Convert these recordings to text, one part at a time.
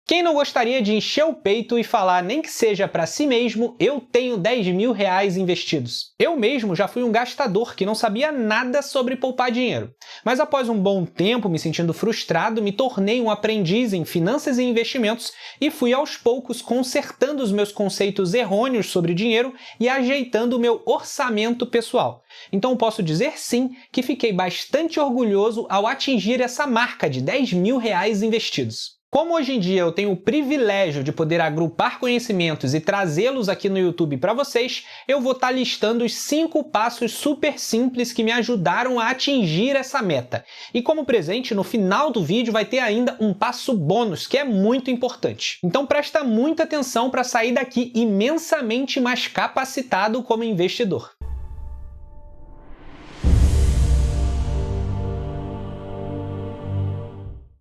Quem não gostaria de encher o peito e falar, nem que seja para si mesmo, eu tenho 10 mil reais investidos? Eu mesmo já fui um gastador que não sabia nada sobre poupar dinheiro. Mas após um bom tempo me sentindo frustrado, me tornei um aprendiz em finanças e investimentos e fui aos poucos consertando os meus conceitos errôneos sobre dinheiro e ajeitando o meu orçamento pessoal. Então posso dizer sim que fiquei bastante orgulhoso ao atingir essa marca de 10 mil reais investidos. Como hoje em dia eu tenho o privilégio de poder agrupar conhecimentos e trazê-los aqui no YouTube para vocês, eu vou estar listando os 5 passos super simples que me ajudaram a atingir essa meta. E como presente, no final do vídeo vai ter ainda um passo bônus, que é muito importante. Então presta muita atenção para sair daqui imensamente mais capacitado como investidor.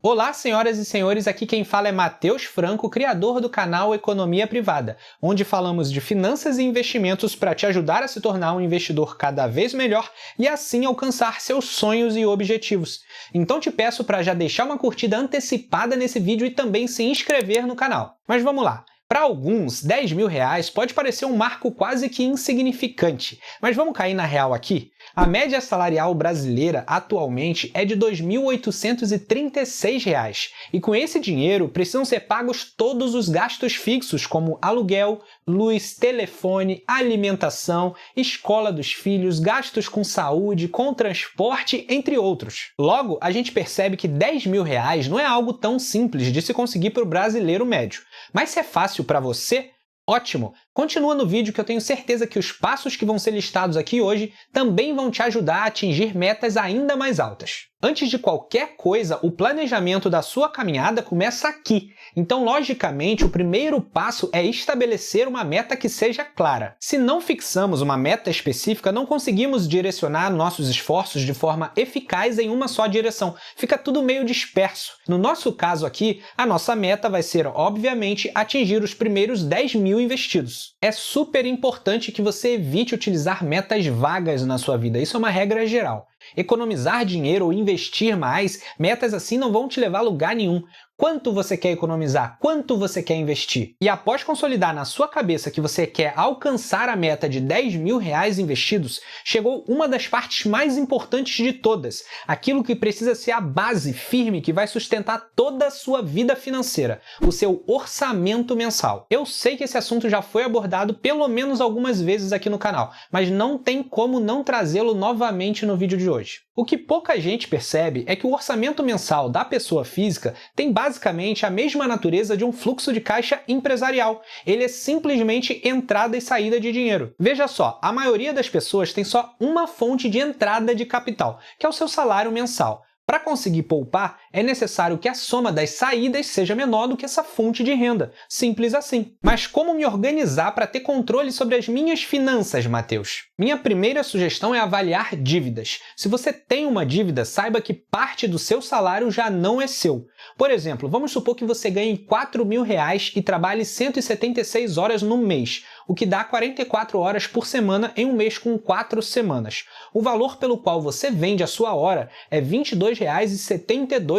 Olá, senhoras e senhores, aqui quem fala é Matheus Franco, criador do canal Economia Privada, onde falamos de finanças e investimentos para te ajudar a se tornar um investidor cada vez melhor e assim alcançar seus sonhos e objetivos. Então te peço para já deixar uma curtida antecipada nesse vídeo e também se inscrever no canal. Mas vamos lá! Para alguns, 10 mil reais pode parecer um marco quase que insignificante, mas vamos cair na real aqui? A média salarial brasileira atualmente é de R$ 2.836 e com esse dinheiro precisam ser pagos todos os gastos fixos como aluguel, luz, telefone, alimentação, escola dos filhos, gastos com saúde, com transporte, entre outros. Logo, a gente percebe que 10 mil reais não é algo tão simples de se conseguir para o brasileiro médio. Mas se é fácil para você, ótimo! Continua no vídeo que eu tenho certeza que os passos que vão ser listados aqui hoje também vão te ajudar a atingir metas ainda mais altas. Antes de qualquer coisa, o planejamento da sua caminhada começa aqui. Então, logicamente, o primeiro passo é estabelecer uma meta que seja clara. Se não fixamos uma meta específica, não conseguimos direcionar nossos esforços de forma eficaz em uma só direção. Fica tudo meio disperso. No nosso caso aqui, a nossa meta vai ser, obviamente, atingir os primeiros 10 mil investidos. É super importante que você evite utilizar metas vagas na sua vida. Isso é uma regra geral. Economizar dinheiro ou investir mais, metas assim não vão te levar a lugar nenhum. Quanto você quer economizar? Quanto você quer investir? E após consolidar na sua cabeça que você quer alcançar a meta de 10 mil reais investidos, chegou uma das partes mais importantes de todas, aquilo que precisa ser a base firme que vai sustentar toda a sua vida financeira, o seu orçamento mensal. Eu sei que esse assunto já foi abordado pelo menos algumas vezes aqui no canal, mas não tem como não trazê-lo novamente no vídeo de hoje. O que pouca gente percebe é que o orçamento mensal da pessoa física tem basicamente a mesma natureza de um fluxo de caixa empresarial. Ele é simplesmente entrada e saída de dinheiro. Veja só, a maioria das pessoas tem só uma fonte de entrada de capital, que é o seu salário mensal. Para conseguir poupar, é necessário que a soma das saídas seja menor do que essa fonte de renda. Simples assim. Mas como me organizar para ter controle sobre as minhas finanças, Matheus? Minha primeira sugestão é avaliar dívidas. Se você tem uma dívida, saiba que parte do seu salário já não é seu. Por exemplo, vamos supor que você ganhe 4 mil reais e trabalhe 176 horas no mês, o que dá 44 horas por semana em um mês com 4 semanas. O valor pelo qual você vende a sua hora é R$ 22,72.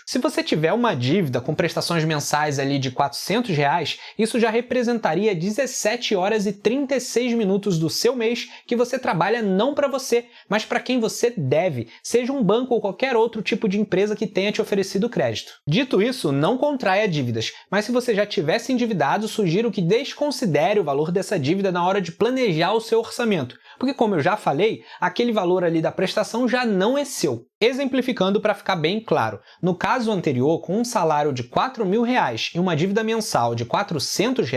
Se você tiver uma dívida com prestações mensais ali de R$ 400, isso já representaria 17 horas e 36 minutos do seu mês que você trabalha não para você, mas para quem você deve, seja um banco ou qualquer outro tipo de empresa que tenha te oferecido crédito. Dito isso, não contraia dívidas, mas se você já tivesse endividado, sugiro que desconsidere o valor dessa dívida na hora de planejar o seu orçamento, porque como eu já falei, aquele valor ali da prestação já não é seu. Exemplificando para ficar bem claro, no caso anterior, com um salário de R$ 4 mil e uma dívida mensal de R$ 400,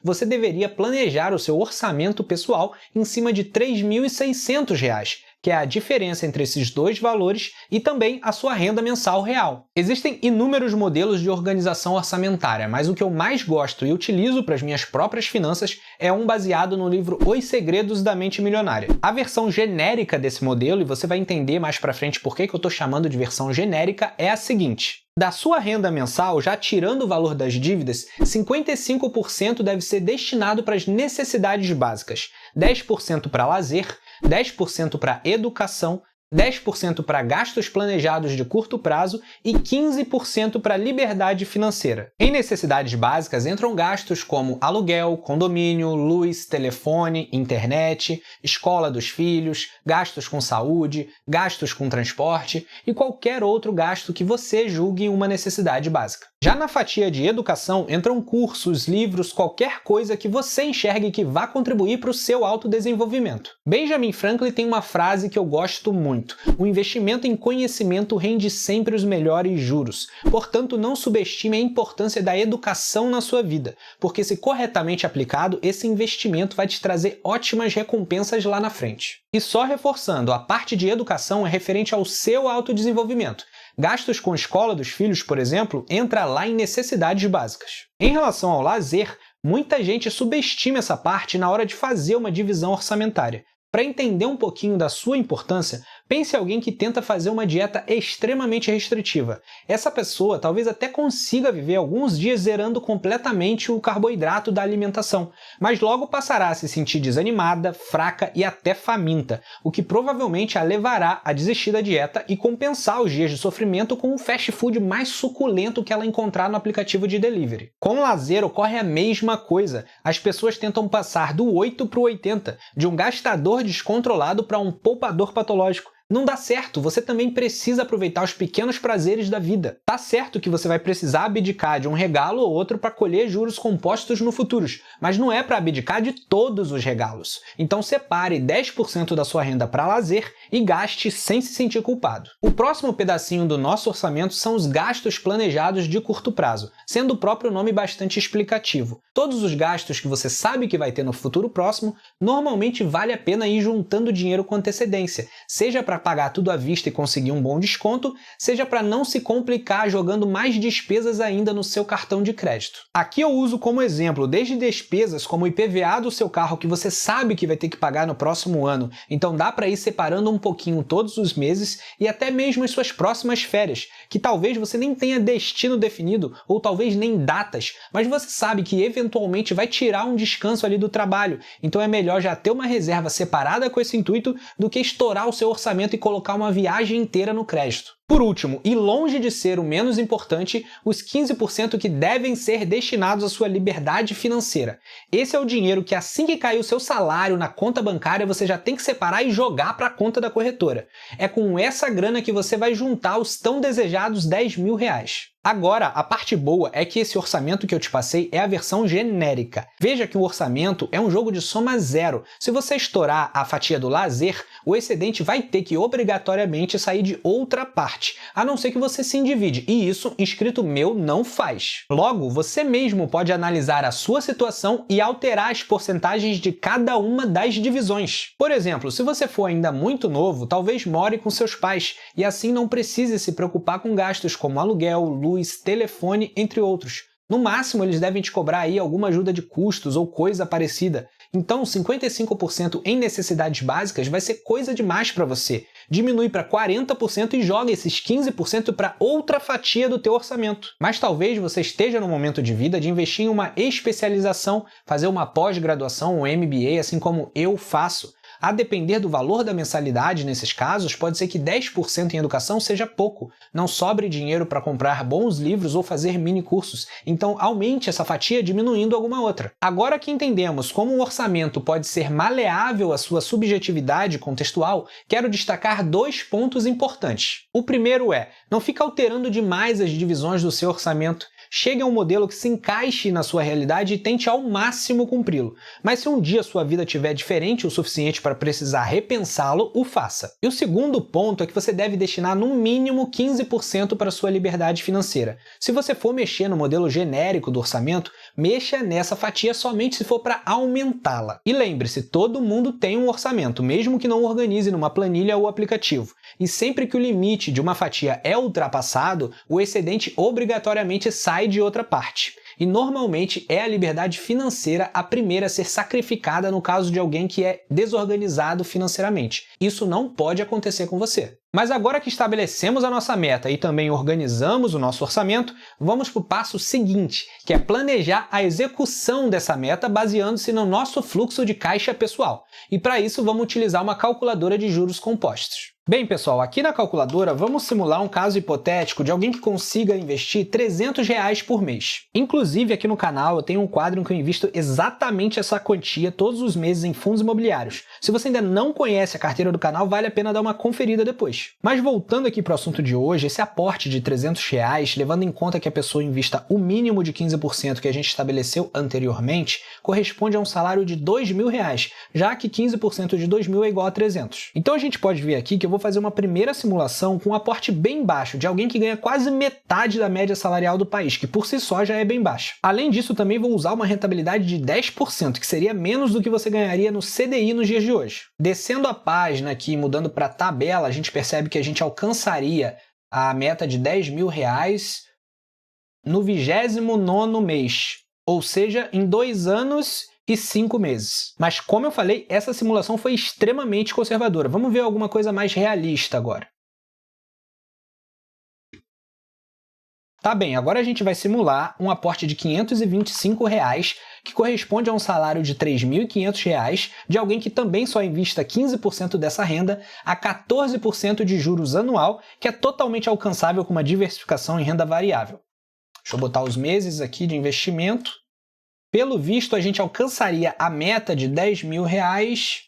você deveria planejar o seu orçamento pessoal em cima de R$ 3.600, que é a diferença entre esses dois valores e também a sua renda mensal real. Existem inúmeros modelos de organização orçamentária, mas o que eu mais gosto e utilizo para as minhas próprias finanças é um baseado no livro Os Segredos da Mente Milionária. A versão genérica desse modelo, e você vai entender mais para frente por que eu estou chamando de versão genérica, é a seguinte. Da sua renda mensal, já tirando o valor das dívidas, 55% deve ser destinado para as necessidades básicas, 10% para lazer, 10% para educação, 10% para gastos planejados de curto prazo e 15% para liberdade financeira. Em necessidades básicas entram gastos como aluguel, condomínio, luz, telefone, internet, escola dos filhos, gastos com saúde, gastos com transporte e qualquer outro gasto que você julgue uma necessidade básica. Já na fatia de educação entram cursos, livros, qualquer coisa que você enxergue que vá contribuir para o seu autodesenvolvimento. Benjamin Franklin tem uma frase que eu gosto muito: o investimento em conhecimento rende sempre os melhores juros. Portanto, não subestime a importância da educação na sua vida, porque se corretamente aplicado, esse investimento vai te trazer ótimas recompensas lá na frente. E só reforçando, a parte de educação é referente ao seu autodesenvolvimento. Gastos com escola dos filhos, por exemplo, entra lá em necessidades básicas. Em relação ao lazer, muita gente subestima essa parte na hora de fazer uma divisão orçamentária. Para entender um pouquinho da sua importância, pense em alguém que tenta fazer uma dieta extremamente restritiva. Essa pessoa talvez até consiga viver alguns dias zerando completamente o carboidrato da alimentação, mas logo passará a se sentir desanimada, fraca e até faminta, o que provavelmente a levará a desistir da dieta e compensar os dias de sofrimento com o fast food mais suculento que ela encontrar no aplicativo de delivery. Com o lazer ocorre a mesma coisa. As pessoas tentam passar do 8 para o 80, de um gastador descontrolado para um poupador patológico. Não dá certo, você também precisa aproveitar os pequenos prazeres da vida. Tá certo que você vai precisar abdicar de um regalo ou outro para colher juros compostos no futuro, mas não é para abdicar de todos os regalos. Então separe 10% da sua renda para lazer e gaste sem se sentir culpado. O próximo pedacinho do nosso orçamento são os gastos planejados de curto prazo, sendo o próprio nome bastante explicativo. Todos os gastos que você sabe que vai ter no futuro próximo, normalmente vale a pena ir juntando dinheiro com antecedência, seja para pagar tudo à vista e conseguir um bom desconto, seja para não se complicar jogando mais despesas ainda no seu cartão de crédito. Aqui eu uso como exemplo desde despesas como o IPVA do seu carro que você sabe que vai ter que pagar no próximo ano, então dá para ir separando um pouquinho todos os meses, e até mesmo as suas próximas férias, que talvez você nem tenha destino definido ou talvez nem datas, mas você sabe que eventualmente vai tirar um descanso ali do trabalho, então é melhor já ter uma reserva separada com esse intuito do que estourar o seu orçamento e colocar uma viagem inteira no crédito. Por último, e longe de ser o menos importante, os 15% que devem ser destinados à sua liberdade financeira. Esse é o dinheiro que assim que cair o seu salário na conta bancária você já tem que separar e jogar para a conta da corretora. É com essa grana que você vai juntar os tão desejados R$10.000. Agora, a parte boa é que esse orçamento que eu te passei é a versão genérica. Veja que o orçamento é um jogo de soma zero. Se você estourar a fatia do lazer, o excedente vai ter que obrigatoriamente sair de outra parte, a não ser que você se endivide, e isso inscrito meu não faz. Logo, você mesmo pode analisar a sua situação e alterar as porcentagens de cada uma das divisões. Por exemplo, se você for ainda muito novo, talvez more com seus pais, e assim não precise se preocupar com gastos como aluguel, luz, telefone, entre outros. No máximo, eles devem te cobrar aí alguma ajuda de custos ou coisa parecida. Então, 55% em necessidades básicas vai ser coisa demais para você. Diminui para 40% e joga esses 15% para outra fatia do teu orçamento. Mas talvez você esteja no momento de vida de investir em uma especialização, fazer uma pós-graduação ou MBA, assim como eu faço. A depender do valor da mensalidade nesses casos, pode ser que 10% em educação seja pouco, não sobre dinheiro para comprar bons livros ou fazer mini cursos, então aumente essa fatia diminuindo alguma outra. Agora que entendemos como o orçamento pode ser maleável à sua subjetividade contextual, quero destacar 2 pontos importantes. O primeiro é, não fica alterando demais as divisões do seu orçamento. Chegue a um modelo que se encaixe na sua realidade e tente ao máximo cumpri-lo. Mas se um dia sua vida estiver diferente o suficiente para precisar repensá-lo, o faça. E o segundo ponto é que você deve destinar no mínimo 15% para sua liberdade financeira. Se você for mexer no modelo genérico do orçamento, mexa nessa fatia somente se for para aumentá-la. E lembre-se, todo mundo tem um orçamento, mesmo que não organize numa planilha ou aplicativo. E sempre que o limite de uma fatia é ultrapassado, o excedente obrigatoriamente sai de outra parte. E normalmente é a liberdade financeira a primeira a ser sacrificada no caso de alguém que é desorganizado financeiramente. Isso não pode acontecer com você. Mas agora que estabelecemos a nossa meta e também organizamos o nosso orçamento, vamos para o passo seguinte, que é planejar a execução dessa meta baseando-se no nosso fluxo de caixa pessoal. E para isso vamos utilizar uma calculadora de juros compostos. Bem, pessoal, aqui na calculadora vamos simular um caso hipotético de alguém que consiga investir R$ 300 por mês. Inclusive, aqui no canal eu tenho um quadro em que eu invisto exatamente essa quantia todos os meses em fundos imobiliários. Se você ainda não conhece a carteira do canal, vale a pena dar uma conferida depois. Mas voltando aqui para o assunto de hoje, esse aporte de R$ 300, levando em conta que a pessoa invista o mínimo de 15% que a gente estabeleceu anteriormente, corresponde a um salário de R$ 2.000, já que 15% de 2.000 é igual a 300. Então a gente pode ver aqui que eu vou fazer uma primeira simulação com um aporte bem baixo, de alguém que ganha quase metade da média salarial do país, que por si só já é bem baixa. Além disso, também vou usar uma rentabilidade de 10%, que seria menos do que você ganharia no CDI nos dias de hoje. Descendo a página aqui e mudando para tabela, a gente percebe que a gente alcançaria a meta de R$ 10.000 no 29º mês, ou seja, em 2 anos e 5 meses. Mas, como eu falei, essa simulação foi extremamente conservadora. Vamos ver alguma coisa mais realista agora. Tá bem, agora a gente vai simular um aporte de R$ 525, que corresponde a um salário de R$ 3.500, de alguém que também só invista 15% dessa renda a 14% de juros anual, que é totalmente alcançável com uma diversificação em renda variável. Deixa eu botar os meses aqui de investimento. Pelo visto, a gente alcançaria a meta de R$ 10.000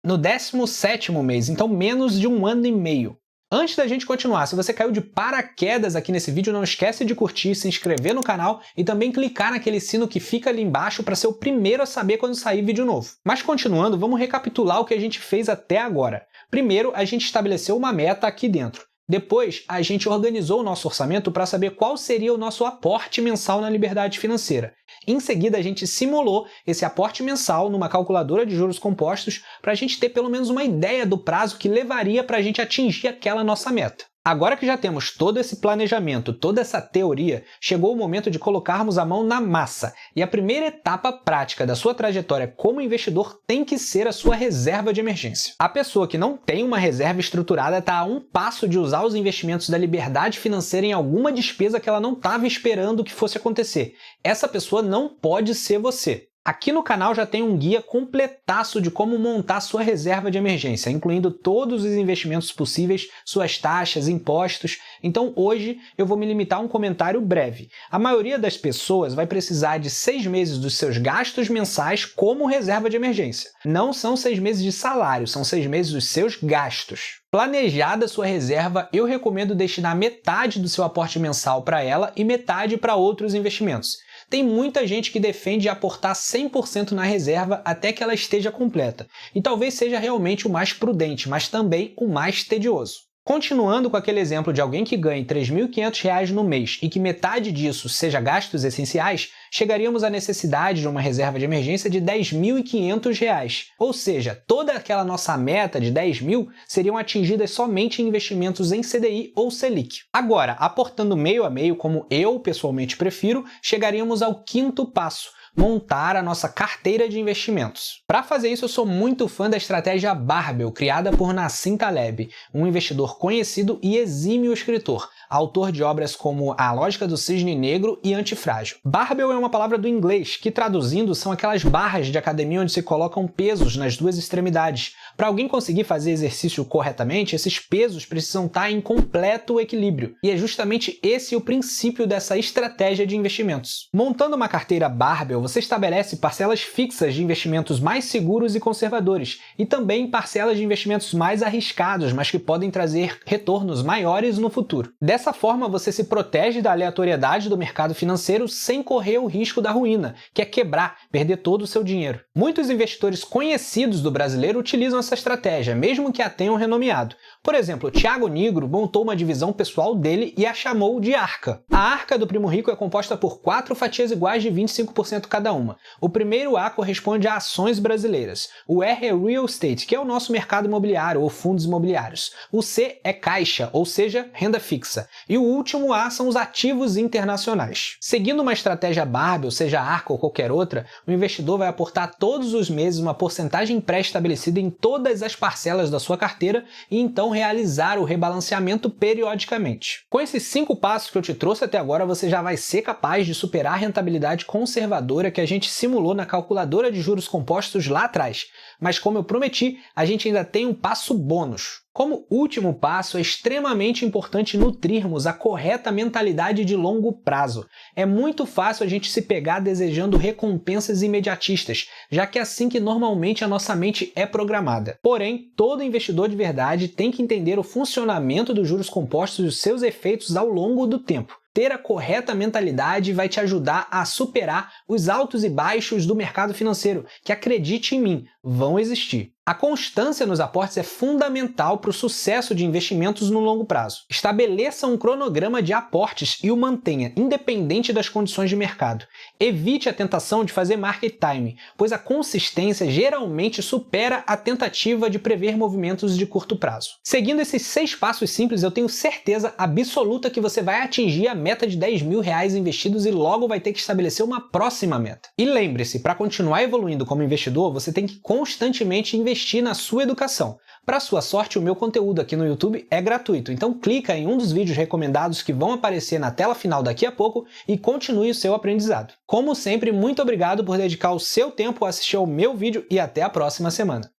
no 17º mês, então menos de 1 ano e meio. Antes da gente continuar, se você caiu de paraquedas aqui nesse vídeo, não esquece de curtir, se inscrever no canal e também clicar naquele sino que fica ali embaixo para ser o primeiro a saber quando sair vídeo novo. Mas continuando, vamos recapitular o que a gente fez até agora. Primeiro, a gente estabeleceu uma meta aqui dentro. Depois, a gente organizou o nosso orçamento para saber qual seria o nosso aporte mensal na liberdade financeira. Em seguida, a gente simulou esse aporte mensal numa calculadora de juros compostos para a gente ter pelo menos uma ideia do prazo que levaria para a gente atingir aquela nossa meta. Agora que já temos todo esse planejamento, toda essa teoria, chegou o momento de colocarmos a mão na massa. E a primeira etapa prática da sua trajetória como investidor tem que ser a sua reserva de emergência. A pessoa que não tem uma reserva estruturada está a um passo de usar os investimentos da liberdade financeira em alguma despesa que ela não estava esperando que fosse acontecer. Essa pessoa não pode ser você. Aqui no canal já tem um guia completaço de como montar sua reserva de emergência, incluindo todos os investimentos possíveis, suas taxas, impostos. Então hoje eu vou me limitar a um comentário breve. A maioria das pessoas vai precisar de 6 meses dos seus gastos mensais como reserva de emergência. Não são 6 meses de salário, são 6 meses dos seus gastos. Planejada sua reserva, eu recomendo destinar metade do seu aporte mensal para ela e metade para outros investimentos. Tem muita gente que defende aportar 100% na reserva até que ela esteja completa, e talvez seja realmente o mais prudente, mas também o mais tedioso. Continuando com aquele exemplo de alguém que ganhe R$ 3.500 no mês e que metade disso seja gastos essenciais, chegaríamos à necessidade de uma reserva de emergência de R$ 10.500. Ou seja, toda aquela nossa meta de 10.000 seriam atingidas somente em investimentos em CDI ou Selic. Agora, aportando meio a meio, como eu pessoalmente prefiro, chegaríamos ao 5º passo: montar a nossa carteira de investimentos. Para fazer isso, eu sou muito fã da estratégia Barbell, criada por Nassim Taleb, um investidor conhecido e exímio escritor, autor de obras como A Lógica do Cisne Negro e Antifrágil. Barbell é uma palavra do inglês, que traduzindo são aquelas barras de academia onde se colocam pesos nas duas extremidades. Para alguém conseguir fazer exercício corretamente, esses pesos precisam estar em completo equilíbrio. E é justamente esse o princípio dessa estratégia de investimentos. Montando uma carteira Barbell, você estabelece parcelas fixas de investimentos mais seguros e conservadores, e também parcelas de investimentos mais arriscados, mas que podem trazer retornos maiores no futuro. Dessa forma, você se protege da aleatoriedade do mercado financeiro sem correr o risco da ruína, que é quebrar, perder todo o seu dinheiro. Muitos investidores conhecidos do brasileiro utilizam essa estratégia, mesmo que a tenham renomeado. Por exemplo, Thiago Nigro montou uma divisão pessoal dele e a chamou de Arca. A Arca do Primo Rico é composta por 4 fatias iguais de 25% cada uma. O primeiro A corresponde a ações brasileiras. O R é Real Estate, que é o nosso mercado imobiliário ou fundos imobiliários. O C é Caixa, ou seja, renda fixa. E o último A são os ativos internacionais. Seguindo uma estratégia Barbell, seja Arca ou qualquer outra, o investidor vai aportar todos os meses uma porcentagem pré-estabelecida em todas as parcelas da sua carteira e então realizar o rebalanceamento periodicamente. Com esses 5 passos que eu te trouxe até agora, você já vai ser capaz de superar a rentabilidade conservadora que a gente simulou na calculadora de juros compostos lá atrás. Mas como eu prometi, a gente ainda tem um passo bônus. Como último passo, é extremamente importante nutrirmos a correta mentalidade de longo prazo. É muito fácil a gente se pegar desejando recompensas imediatistas, já que é assim que normalmente a nossa mente é programada. Porém, todo investidor de verdade tem que entender o funcionamento dos juros compostos e os seus efeitos ao longo do tempo. Ter a correta mentalidade vai te ajudar a superar os altos e baixos do mercado financeiro, que, acredite em mim, vão existir. A constância nos aportes é fundamental para o sucesso de investimentos no longo prazo. Estabeleça um cronograma de aportes e o mantenha independente das condições de mercado. Evite a tentação de fazer market timing, pois a consistência geralmente supera a tentativa de prever movimentos de curto prazo. Seguindo esses 6 passos simples, eu tenho certeza absoluta que você vai atingir a meta de R$10.000 investidos e logo vai ter que estabelecer uma próxima meta. E lembre-se, para continuar evoluindo como investidor, você tem que constantemente investir na sua educação. Para sua sorte, o meu conteúdo aqui no YouTube é gratuito, então clica em um dos vídeos recomendados que vão aparecer na tela final daqui a pouco e continue o seu aprendizado. Como sempre, muito obrigado por dedicar o seu tempo a assistir ao meu vídeo e até a próxima semana.